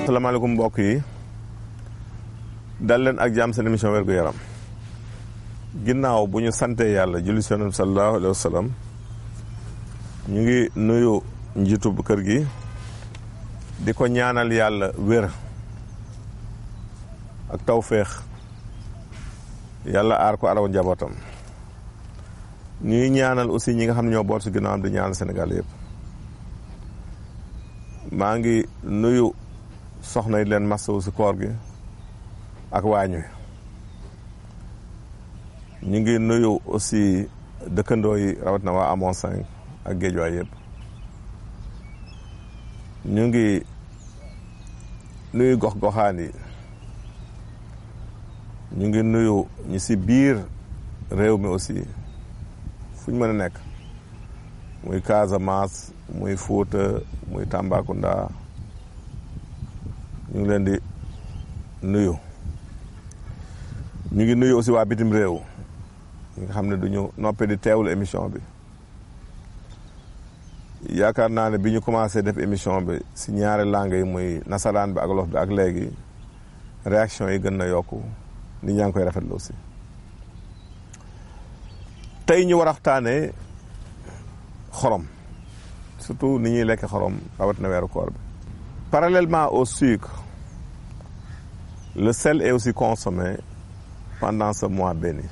asalaamaaleykum mbokk yi dal leen ak jàmm seen émission wérgu yaram ginnaaw bu ñu santee yàlla julli ci Yonent bi sallallahu alayhi wa sallam ñu ngi nuyu njiitu kër gi di ko ñaanal yàlla wér ak tawféex yàlla aar ko araw njabootam ñuy ñaanal aussi ñi nga xam ne ñoo boot ci ginnaaw am di ñaanal Sénégal yëpp maa ngi nuyu soxna yi leen masawu ci koor gi ak waañu ñu ngi nuyu aussi dëkkandoo yi rawatina waa Amon 5 ak Géejawaay yëpp ñu ngi nuyu gox-goxaan yi ñu ngi nuyu ñi ci biir réew mi aussi fu ñu mën a nekk muy Casamance muy Fouta muy Tambacounda ñu ngi leen di nuyu ñu ngi nuyu aussi waa bitim réew ñi nga xam ne duñu noppee di teewlu émission bi yaakaar naa ne bi ñu commencé def émission bi si ñaari langue yi muy nasaraan bi ak wolof bi ak léegi réaction yi gën na yokku nit ñaa ngi koy rafetlu aussi tey ñu war a waxtaanee xorom surtout ni ñuy lekk xorom rawat na weeru koor bi. Parallèlement au sucre, le sel est aussi consommé pendant ce mois béni.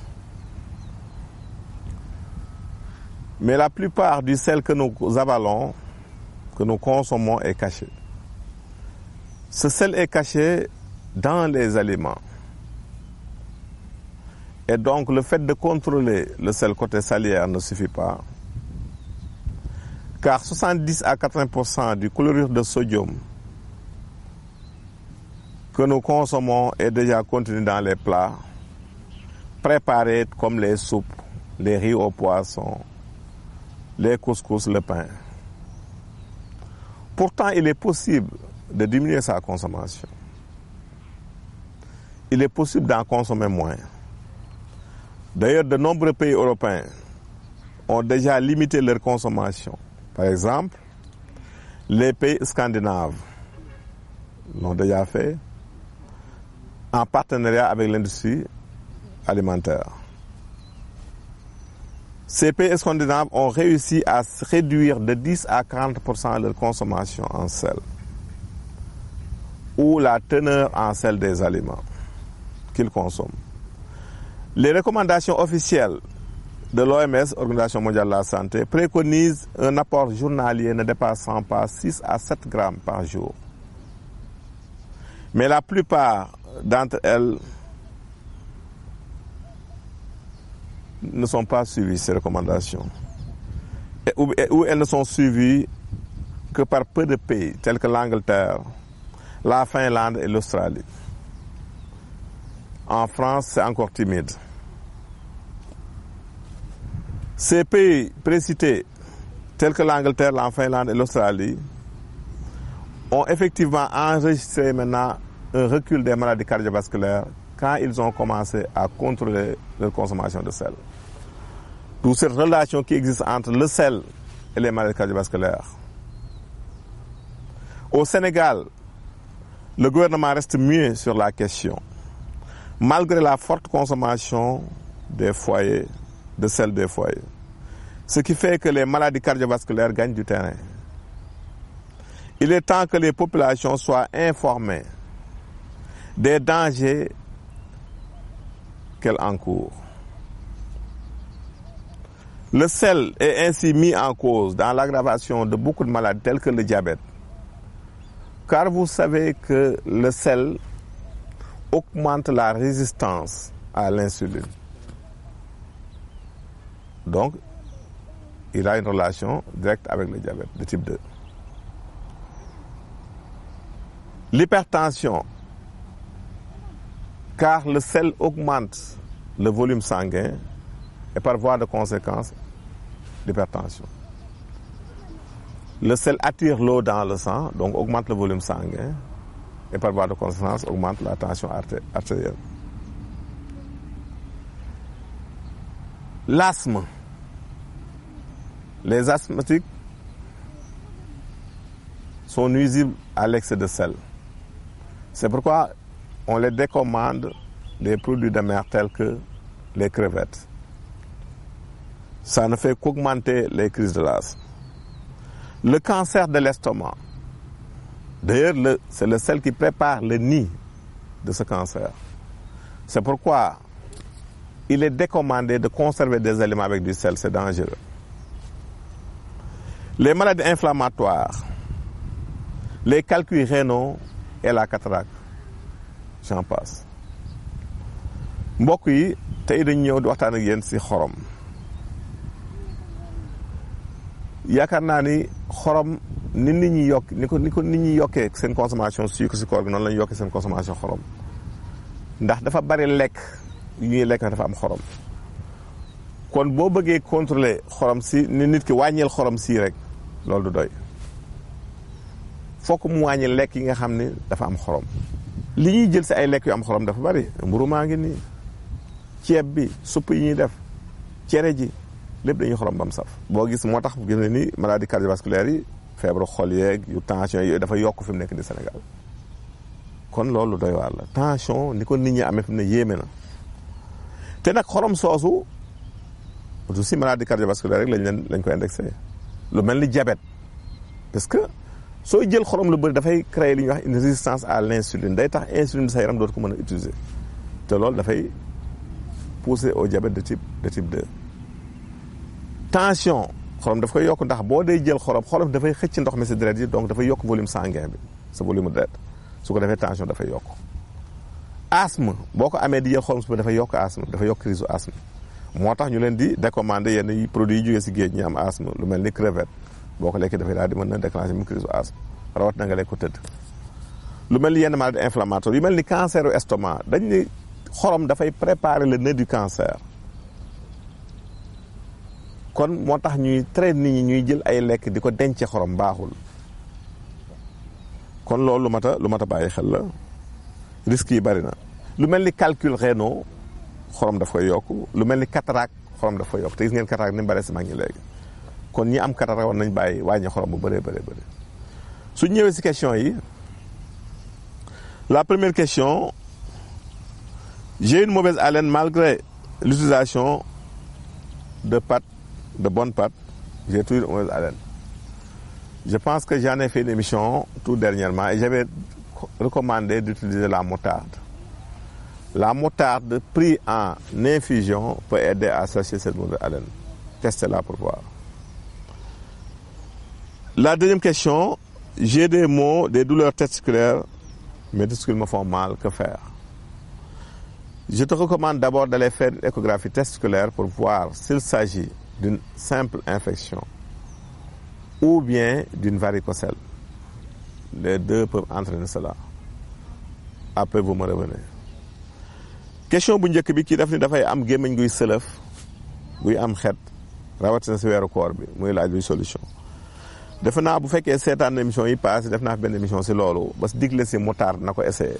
Mais la plupart du sel que nous avalons, que nous consommons, est caché. Ce sel est caché dans les aliments. Et donc, le fait de contrôler le sel côté salière ne suffit pas. Car 70 à 80% du chlorure de sodium que nous consommons est déjà contenu dans les plats préparés comme les soupes, les riz au poisson, les couscous, le pain. Pourtant, il est possible de diminuer sa consommation. Il est possible d'en consommer moins. D'ailleurs, de nombreux pays européens ont déjà limité leur consommation. Par exemple, les pays scandinaves l'ont déjà fait en partenariat avec l'industrie alimentaire. Ces pays scandinaves ont réussi à réduire de 10 à 40% leur consommation en sel ou la teneur en sel des aliments qu'ils consomment. Les recommandations officielles de l'OMS, Organisation mondiale de la santé, préconisent un apport journalier ne dépassant pas 6 à 7 grammes par jour. Mais la plupart d'entre elles ne sont pas suivies, ces recommandations. Ou elles ne sont suivies que par peu de pays, tels que l'Angleterre, la Finlande et l'Australie. En France, c'est encore timide. Ces pays précités, tels que l'Angleterre, la Finlande et l'Australie, ont effectivement enregistré maintenant un recul des maladies cardiovasculaires quand ils ont commencé à contrôler leur consommation de sel. D'où cette relation qui existe entre le sel et les maladies cardiovasculaires. Au Sénégal, le gouvernement reste muet sur la question, malgré la forte consommation des foyers, de sel des foyers. Ce qui fait que les maladies cardiovasculaires gagnent du terrain. Il est temps que les populations soient informées des dangers qu'elles encourent. Le sel est ainsi mis en cause dans l'aggravation de beaucoup de maladies telles que le diabète. Car vous savez que le sel augmente la résistance à l'insuline. Donc, il a une relation directe avec le diabète de type 2. L'hypertension, car le sel augmente le volume sanguin et par voie de conséquence, l'hypertension. Le sel attire l'eau dans le sang, donc augmente le volume sanguin et par voie de conséquence, augmente la tension artérielle. L'asthme. Les asthmatiques sont nuisibles à l'excès de sel. C'est pourquoi on les décommande des produits de mer tels que les crevettes. Ça ne fait qu'augmenter les crises de l'asthme. Le cancer de l'estomac, d'ailleurs, c'est le sel qui prépare le nid de ce cancer. C'est pourquoi il est décommandé de conserver des aliments avec du sel, c'est dangereux. Les maladies inflammatoires, les calculs rénaux et la cataracte, j'en passe. mbokk yi tey dañu ñëw di waxtaan ak yéen ci xorom yaakaar naa ni xorom ni nit ñi yokk ni ko nit ñi yokkee seen consommation sucre ci koor gi noonu la ñu yokkee seen consommation xorom ndax dafa bari lekk yu ñuy lekk dafa am xorom kon boo bëggee contrôler xorom si ni nit ki wàññil xorom si rek loolu du doy fokk mu wàññi lekk yi nga xam ne dafa am xorom li ñuy jël ci ay lekk yu am xorom dafa bari mburu maa ngi nii ceeb bi supp yi ñuy def cere ji lépp dañuy xorom bam saf boo gis moo tax gis ni maladie cardiovasculaire yi feebaru xol yeeg yu tension yooyu dafa yokk fi mu nekk di Sénégal kon loolu doy waar la tension ni ko nit ñi amee fi mu ne yéeme na te nag xorom soosu du si maladie cardiovasculaire rek lañ koy indexé lu mel ni diabète parce que sooy jël xorom lu bëri dafay créer li ñuy wax une résistance à l'insuline day tax insuline bi sa yaram dootu ko mën a utiliser te loolu dafay pousser au diabète de type 2 tension xorom daf koy yokk ndax boo dee jël xorom dafay xëcc ndox mi si deret yi donc dafay yokk volume sanguin bi sa volume deret su ko defee tension dafay yokk asthme boo ko amee di jël xorom su dafay yokk asthme dafay yokk crise asthme moo tax ñu leen di décommander yenn produits yi jógee si géej ñi am asthme lu mel ni crevette boo ko lekkee dafay daal di mën na déclencher mu crise asthme rawat na nga lekk ko tëdd lu mel ni yenn maladie inflammatoire yu mel ni cancer u estomac dañ ni xorom dafay préparer le nœud du cancer kon moo tax ñuy traiter nit ñi ñuy jël ay lekk di ko dencee xorom baaxul kon loolu lu mat a bàyyi xel la risques yi bari na lu mel ni calcul rénaux xorom daf koy yokk lu mel ni cataracte xorom daf koy yokk te gis ngeen cataracte ni mu bari si mag ñi léegi kon ñi am cataracte war nañ bàyyi wàññi xorom bu bëree bëri su ñëwee si question yi la première question j'ai une mauvaise haleine malgré l'utilisation de bonnes pâtes j'ai toujours une mauvaise haleine je pense que j'en ai fait une émission tout dernièrement et j'avais recommandé d'utiliser la moutarde prise en infusion peut aider à sécher cette mauvaise haleine testez-la pour voir. La deuxième question, j'ai des maux, des douleurs testiculaires, mes testicules me font mal, que faire? Je te recommande d'abord d'aller faire une échographie testiculaire pour voir s'il s'agit d'une simple infection ou bien d'une varicocèle. Les deux peuvent entraîner cela. Après, vous me revenez. Question bu njëkk bi kii daf ni dafay am gémmiñ guy sëlëf guy am xet rawatina si weeru koor bi muy laaj luy solution. defe naa bu fekkee seetaan émission yi passé def naa benn émission si loolu ba si digle si moutarde na ko essayé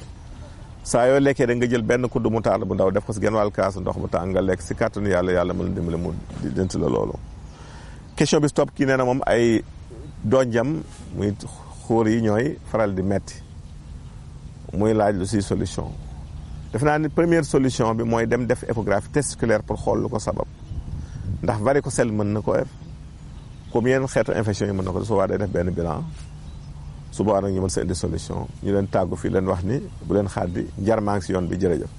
saa yoo lekkee da nga jël benn kuddu moutarde bu ndaw def ko si genn wàll kaasu ndox bu tàng nga lekk si kàttanu yàlla mën na dimbale mu dent la loolu. question bi stop kii nee na moom ay donjam muy xóor yi ñooy faral di metti muy laaj lu si solution defe naa ni première solution bi mooy dem def échographie testiculaire pour xool lu ko sabab ndax varicocèle mën na ko def comme yenn xeetu infection yi mën na ko def su boobaa day def benn bilan su boobaa nag ñu mën sa indi solution ñu leen tàggu fii leen wax ni bu leen xaar di njar maa ngi si yoon bi jërëjëf.